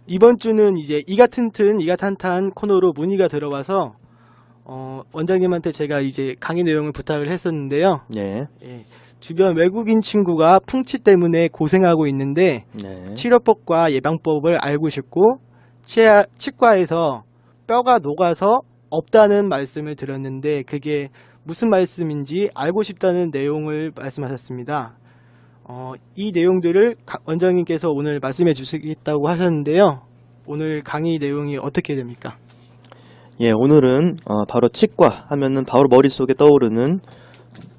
이번 주는 이제 이가 튼튼, 이가 탄탄 코너로 문의가 들어와서 원장님한테 제가 이제 강의 내용을 부탁을 했었는데요. 네. 예, 주변 외국인 친구가 풍치 때문에 고생하고 있는데 네. 치료법과 예방법을 알고 싶고 치과에서 뼈가 녹아서 없다는 말씀을 드렸는데 그게 무슨 말씀인지 알고 싶다는 내용을 말씀하셨습니다. 이 내용들을 원장님께서 오늘 말씀해 주시겠다고 하셨는데요. 오늘 강의 내용이 어떻게 됩니까? 예, 오늘은 바로 치과 하면은 바로 머릿속에 떠오르는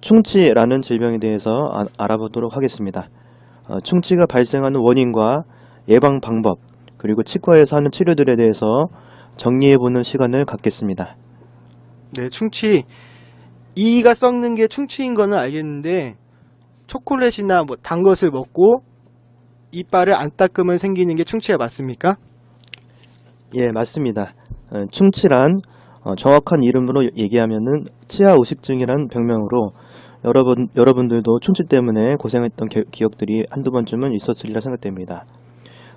충치라는 질병에 대해서 알아보도록 하겠습니다. 충치가 발생하는 원인과 예방 방법, 그리고 치과에서 하는 치료들에 대해서 정리해보는 시간을 갖겠습니다. 네, 충치. 이가 썩는 게 충치인 거는 알겠는데 초콜릿이나 뭐 단 것을 먹고 이빨을 안 닦으면 생기는 게 충치가 맞습니까? 예, 맞습니다. 충치란 정확한 이름으로 얘기하면은 치아 우식증이란 병명으로 여러분들도 충치 때문에 고생했던 기억들이 한두 번쯤은 있었으리라 생각됩니다.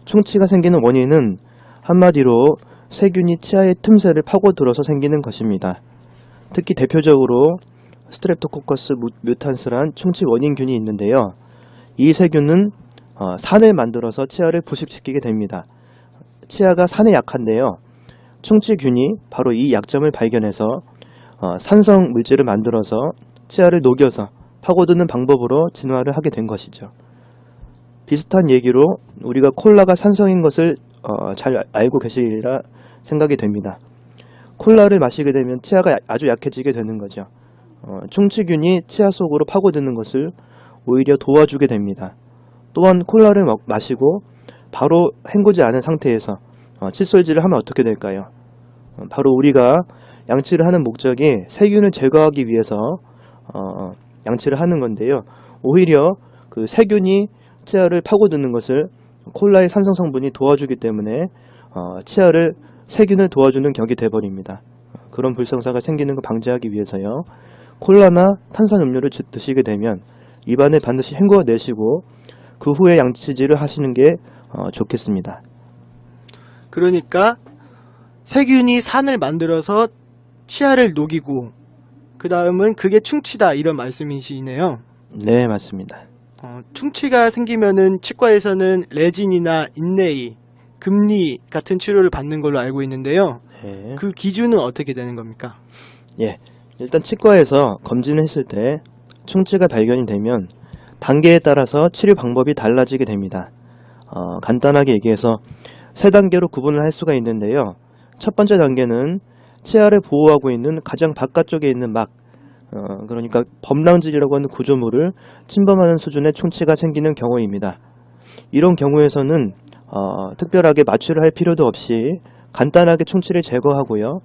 충치가 생기는 원인은 한마디로 세균이 치아의 틈새를 파고들어서 생기는 것입니다. 특히 대표적으로 스트랩토코커스 뮤탄스란 충치 원인균이 있는데요. 이 세균은 산을 만들어서 치아를 부식시키게 됩니다. 치아가 산에 약한데요. 충치균이 바로 이 약점을 발견해서 산성 물질을 만들어서 치아를 녹여서 파고드는 방법으로 진화를 하게 된 것이죠. 비슷한 얘기로 우리가 콜라가 산성인 것을 잘 알고 계시리라 생각이 됩니다. 콜라를 마시게 되면 치아가 아주 약해지게 되는 거죠. 충치균이 치아 속으로 파고드는 것을 오히려 도와주게 됩니다. 또한 콜라를 마시고 바로 헹구지 않은 상태에서 칫솔질을 하면 어떻게 될까요? 바로 우리가 양치를 하는 목적이 세균을 제거하기 위해서 양치를 하는 건데요. 오히려 그 세균이 치아를 파고드는 것을 콜라의 산성 성분이 도와주기 때문에 치아를 세균을 도와주는 격이 돼버립니다. 그런 불성사가 생기는 걸 방지하기 위해서요. 콜라나 탄산음료를 드시게 되면 입안에 반드시 헹궈내시고 그 후에 양치질을 하시는 게 좋겠습니다. 그러니까 세균이 산을 만들어서 치아를 녹이고 그 다음은 그게 충치다 이런 말씀이시네요. 네, 맞습니다. 충치가 생기면은 치과에서는 레진이나 인레이, 금리 같은 치료를 받는 걸로 알고 있는데요. 네. 그 기준은 어떻게 되는 겁니까? 예, 일단 치과에서 검진을 했을 때 충치가 발견이 되면 단계에 따라서 치료 방법이 달라지게 됩니다. 간단하게 얘기해서 세 단계로 구분을 할 수가 있는데요. 첫 번째 단계는 치아를 보호하고 있는 가장 바깥쪽에 있는 막, 그러니까 범랑질이라고 하는 구조물을 침범하는 수준의 충치가 생기는 경우입니다. 이런 경우에서는 특별하게 마취를 할 필요도 없이 간단하게 충치를 제거하고요.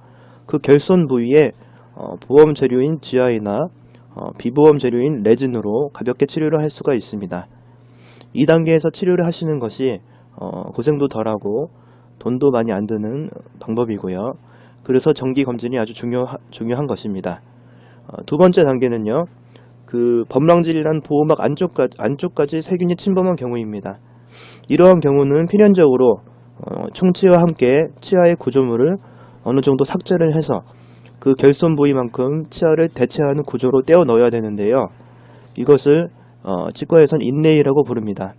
그 결손 부위에 보험 재료인 GI나 비보험 재료인 레진으로 가볍게 치료를 할 수가 있습니다. 2단계에서 치료를 하시는 것이 고생도 덜하고 돈도 많이 안 드는 방법이고요. 그래서 정기검진이 아주 중요한 것입니다. 두 번째 단계는요. 그 범랑질이란 보호막 안쪽까지 세균이 침범한 경우입니다. 이러한 경우는 필연적으로 충치와 함께 치아의 구조물을 어느 정도 삭제를 해서 그 결손 부위만큼 치아를 대체하는 구조로 떼어 넣어야 되는데요. 이것을 치과에선 인레이라고 부릅니다.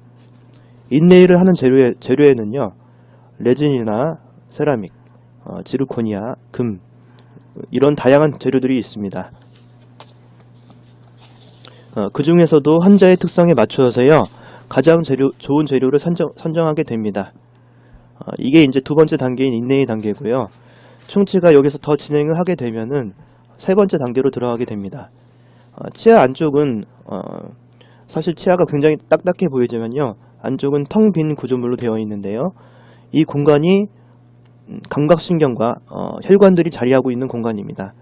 인레이를 하는 재료에는요. 레진이나 세라믹, 지르코니아, 금 이런 다양한 재료들이 있습니다. 그 중에서도 환자의 특성에 맞춰서요. 가장 좋은 재료를 선정하게 됩니다. 이게 이제 두 번째 단계인 인레이 단계고요. 충치가 여기서 더 진행을 하게 되면은 세 번째 단계로 들어가게 됩니다. 치아 안쪽은 사실 치아가 굉장히 딱딱해 보이지만요. 안쪽은 텅 빈 구조물로 되어 있는데요. 이 공간이 감각신경과 혈관들이 자리하고 있는 공간입니다.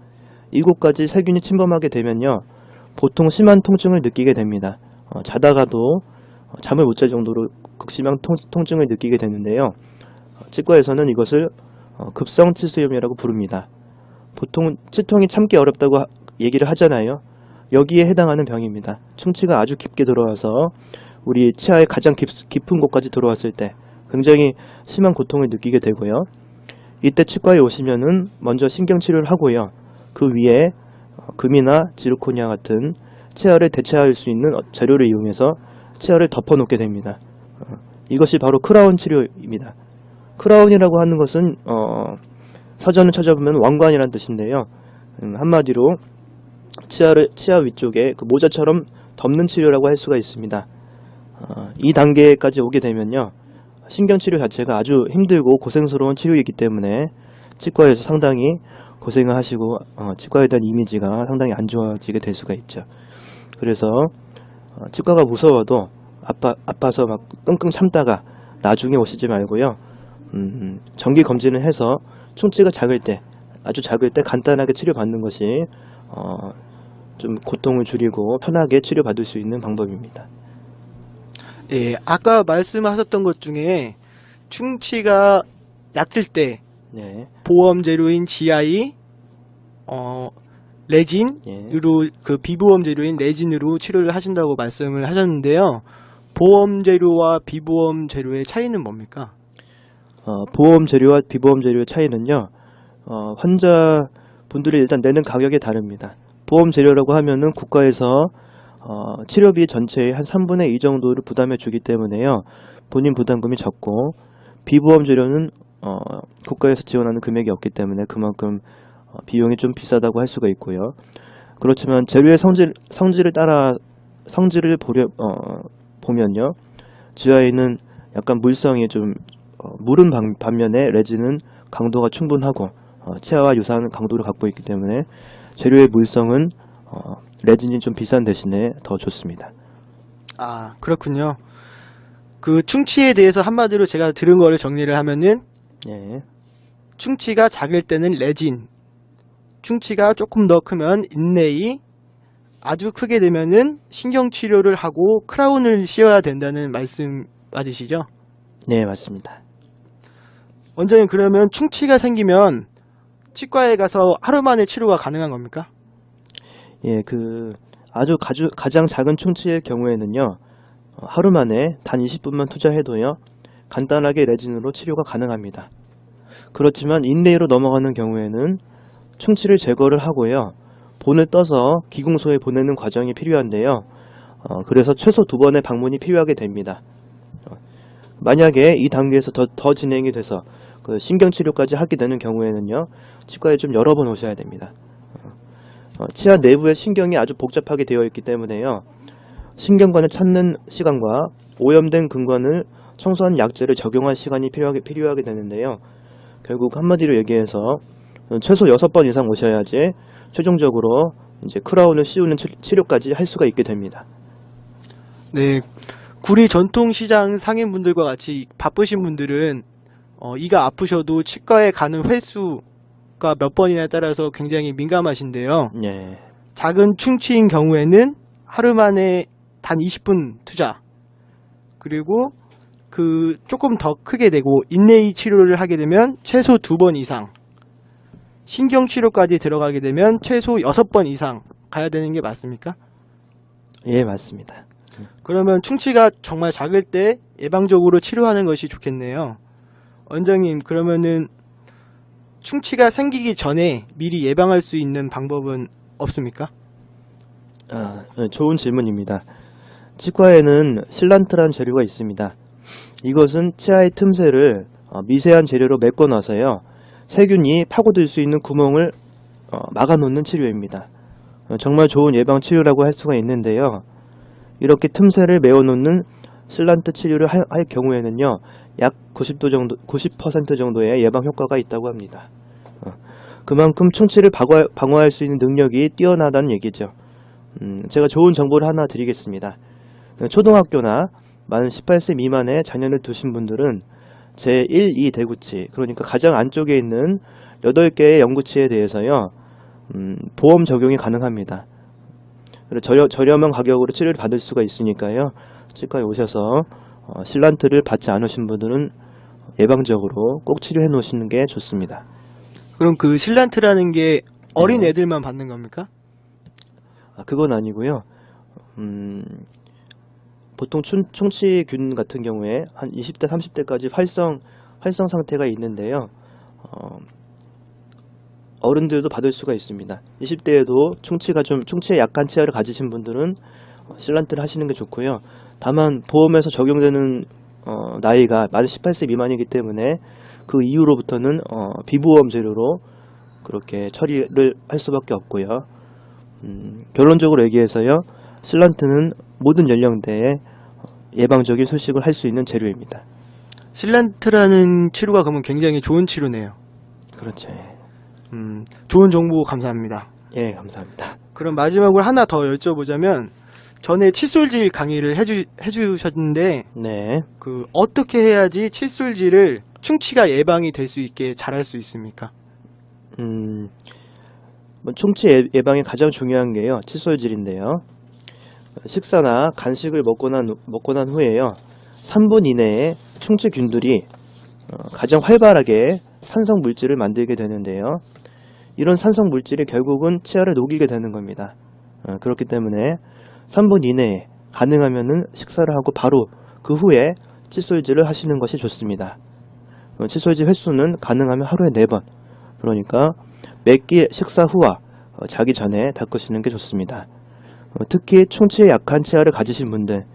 이곳까지 세균이 침범하게 되면요. 보통 심한 통증을 느끼게 됩니다. 자다가도 잠을 못 잘 정도로 극심한 통증을 느끼게 되는데요. 치과에서는 이것을 급성 치수염이라고 부릅니다. 보통 치통이 참기 어렵다고 얘기를 하잖아요. 여기에 해당하는 병입니다. 충치가 아주 깊게 들어와서 우리 치아의 가장 깊은 곳까지 들어왔을 때 굉장히 심한 고통을 느끼게 되고요. 이때 치과에 오시면은 먼저 신경치료를 하고요. 그 위에 금이나 지르코니아 같은 치아를 대체할 수 있는 재료를 이용해서 치아를 덮어놓게 됩니다. 이것이 바로 크라운 치료입니다. 크라운이라고 하는 것은 사전을 찾아보면 왕관이라는 뜻인데요. 한마디로 치아 위쪽에 그 모자처럼 덮는 치료라고 할 수가 있습니다. 이 단계까지 오게 되면요, 신경치료 자체가 아주 힘들고 고생스러운 치료이기 때문에 치과에서 상당히 고생을 하시고 치과에 대한 이미지가 상당히 안 좋아지게 될 수가 있죠. 그래서 치과가 무서워도 아파서 막 끙끙 참다가 나중에 오시지 말고요. 정기 검진을 해서 충치가 작을 때, 아주 작을 때 간단하게 치료받는 것이 좀 고통을 줄이고 편하게 치료받을 수 있는 방법입니다. 예, 아까 말씀하셨던 것 중에 충치가 얕을 때 네, 보험 재료인 GI, 레진으로 예. 그 비보험 재료인 레진으로 치료를 하신다고 말씀을 하셨는데요. 보험 재료와 비보험 재료의 차이는 뭡니까? 보험 재료와 비보험 재료의 차이는요, 환자분들이 일단 내는 가격이 다릅니다. 보험 재료라고 하면은 국가에서 치료비 전체의 한 3분의 2 정도를 부담해 주기 때문에요, 본인 부담금이 적고, 비보험 재료는 국가에서 지원하는 금액이 없기 때문에 그만큼 비용이 좀 비싸다고 할 수가 있고요. 그렇지만 재료의 성질을 보면요, GI는 약간 물성이 좀 물은 반면에 레진은 강도가 충분하고 치아와 유사한 강도를 갖고 있기 때문에 재료의 물성은 레진이 좀 비싼 대신에 더 좋습니다. 아, 그렇군요. 그 충치에 대해서 한마디로 제가 들은 거를 정리를 하면은 예, 충치가 작을 때는 레진, 충치가 조금 더 크면 인레이, 아주 크게 되면은 신경치료를 하고 크라운을 씌워야 된다는 말씀 맞으시죠? 네, 맞습니다. 원장님, 그러면 충치가 생기면 치과에 가서 하루 만에 치료가 가능한 겁니까? 예, 가장 작은 충치의 경우에는요, 하루 만에 단 20분만 투자해도요, 간단하게 레진으로 치료가 가능합니다. 그렇지만 인레이로 넘어가는 경우에는 충치를 제거를 하고요, 본을 떠서 기공소에 보내는 과정이 필요한데요. 그래서 최소 2번의 방문이 필요하게 됩니다. 만약에 이 단계에서 더 진행이 돼서 그 신경치료까지 하게 되는 경우에는요, 치과에 좀 여러 번 오셔야 됩니다. 치아 내부의 신경이 아주 복잡하게 되어 있기 때문에요, 신경관을 찾는 시간과 오염된 근관을 청소하는 약제를 적용할 시간이 필요하게 되는데요. 결국 한마디로 얘기해서 최소 6번 이상 오셔야지 최종적으로 이제 크라운을 씌우는 치료까지 할 수가 있게 됩니다. 네, 구리 전통시장 상인분들과 같이 바쁘신 분들은 이가 아프셔도 치과에 가는 횟수가 몇 번이냐에 따라서 굉장히 민감하신데요. 예, 작은 충치인 경우에는 하루 만에 단 20분 투자, 그리고 그 조금 더 크게 되고 인레이 치료를 하게 되면 최소 2번 이상, 신경치료까지 들어가게 되면 최소 6번 이상 가야 되는 게 맞습니까? 예, 맞습니다. 그러면 충치가 정말 작을 때 예방적으로 치료하는 것이 좋겠네요. 원장님, 그러면은 충치가 생기기 전에 미리 예방할 수 있는 방법은 없습니까? 네, 좋은 질문입니다. 치과에는 실란트라는 재료가 있습니다. 이것은 치아의 틈새를 미세한 재료로 메꿔 놔서요, 세균이 파고들 수 있는 구멍을 막아놓는 치료입니다. 정말 좋은 예방 치료라고 할 수가 있는데요. 이렇게 틈새를 메워놓는 실란트 치료를 할 경우에는요, 약 90% 정도의 예방 효과가 있다고 합니다. 그만큼 충치를 방어할 수 있는 능력이 뛰어나다는 얘기죠. 제가 좋은 정보를 하나 드리겠습니다. 초등학교나 만 18세 미만의 자녀를 두신 분들은 제1, 2 대구치, 그러니까 가장 안쪽에 있는 8개의 영구치에 대해서요, 보험 적용이 가능합니다. 저렴한 가격으로 치료를 받을 수가 있으니까요, 치과에 오셔서 실란트를 받지 않으신 분들은 예방적으로 꼭 치료해 놓으시는 게 좋습니다. 그럼 그 실란트라는 게 어린 네. 애들만 받는 겁니까? 그건 아니고요. 보통 충치균 같은 경우에 한 20대, 30대까지 활성 상태가 있는데요. 어른들도 받을 수가 있습니다. 20대에도 충치에 약한 치아를 가지신 분들은 실란트를 하시는 게 좋고요. 다만 보험에서 적용되는 나이가 만 18세 미만이기 때문에 그 이후로부터는 비보험 재료로 그렇게 처리를 할 수밖에 없고요. 결론적으로 얘기해서요, 실란트는 모든 연령대에 예방적인 소식을 할 수 있는 재료입니다. 실란트라는 치료가 그러면 굉장히 좋은 치료네요. 그렇죠. 좋은 정보 감사합니다. 예, 감사합니다. 그럼 마지막으로 하나 더 여쭤보자면, 전에 칫솔질 강의를 해주셨는데, 네. 어떻게 해야지 칫솔질을 충치가 예방이 될 수 있게 잘할 수 있습니까? 충치 예방에 가장 중요한 게요, 칫솔질인데요. 식사나 간식을 먹고 난 후에요, 3분 이내에 충치균들이 가장 활발하게 산성 물질을 만들게 되는데요. 이런 산성 물질이 결국은 치아를 녹이게 되는 겁니다. 그렇기 때문에 3분 이내에 가능하면은 식사를 하고 바로 그 후에 칫솔질을 하시는 것이 좋습니다. 칫솔질 횟수는 가능하면 하루에 4번. 그러니까 매끼 식사 후와 자기 전에 닦으시는 게 좋습니다. 특히 충치에 약한 치아를 가지신 분들,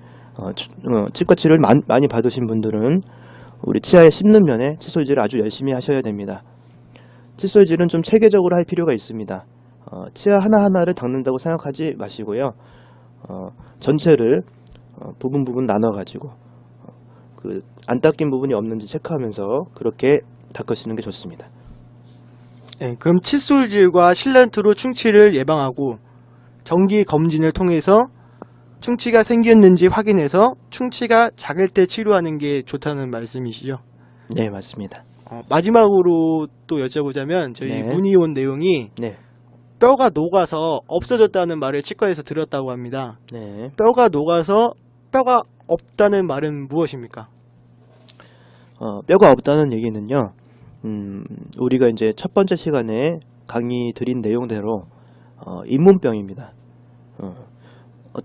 치과 치료를 많이 받으신 분들은 우리 치아에 씹는 면에 칫솔질을 아주 열심히 하셔야 됩니다. 칫솔질은 좀 체계적으로 할 필요가 있습니다. 치아 하나하나를 닦는다고 생각하지 마시고요. 전체를 부분 나눠가지고 안 닦인 부분이 없는지 체크하면서 그렇게 닦으시는 게 좋습니다. 네, 그럼 칫솔질과 실란트로 충치를 예방하고 정기 검진을 통해서 충치가 생겼는지 확인해서 충치가 작을 때 치료하는 게 좋다는 말씀이시죠? 네, 맞습니다. 마지막으로 또 여쭤보자면 저희 네. 문의 온 내용이 네. 뼈가 녹아서 없어졌다는 말을 치과에서 들었다고 합니다. 네. 뼈가 녹아서 뼈가 없다는 말은 무엇입니까? 뼈가 없다는 얘기는요, 우리가 이제 첫 번째 시간에 강의 드린 내용대로 잇몸병입니다.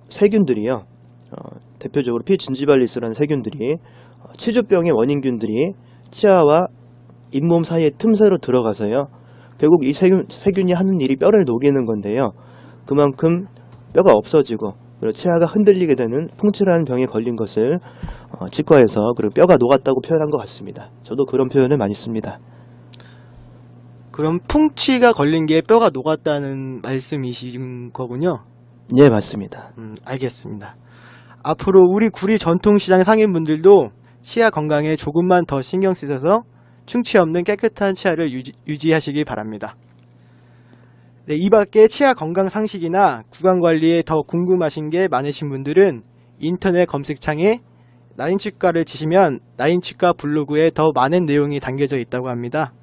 세균들이요, 대표적으로 피진지발리스라는 세균들이 치주병의 원인균들이 치아와 잇몸 사이의 틈새로 들어가서요, 결국 이 세균이 하는 일이 뼈를 녹이는 건데요, 그만큼 뼈가 없어지고 그리고 치아가 흔들리게 되는 풍치라는 병에 걸린 것을 치과에서 그리고 뼈가 녹았다고 표현한 것 같습니다. 저도 그런 표현을 많이 씁니다. 그럼 풍치가 걸린 게 뼈가 녹았다는 말씀이신 거군요. 네, 맞습니다. 알겠습니다. 앞으로 우리 구리 전통시장 상인분들도 치아 건강에 조금만 더 신경 쓰셔서 충치 없는 깨끗한 치아를 유지하시기 바랍니다. 네, 이 밖에 치아 건강 상식이나 구강 관리에 더 궁금하신 게 많으신 분들은 인터넷 검색창에 나인치과를 치시면 나인치과 블로그에 더 많은 내용이 담겨져 있다고 합니다.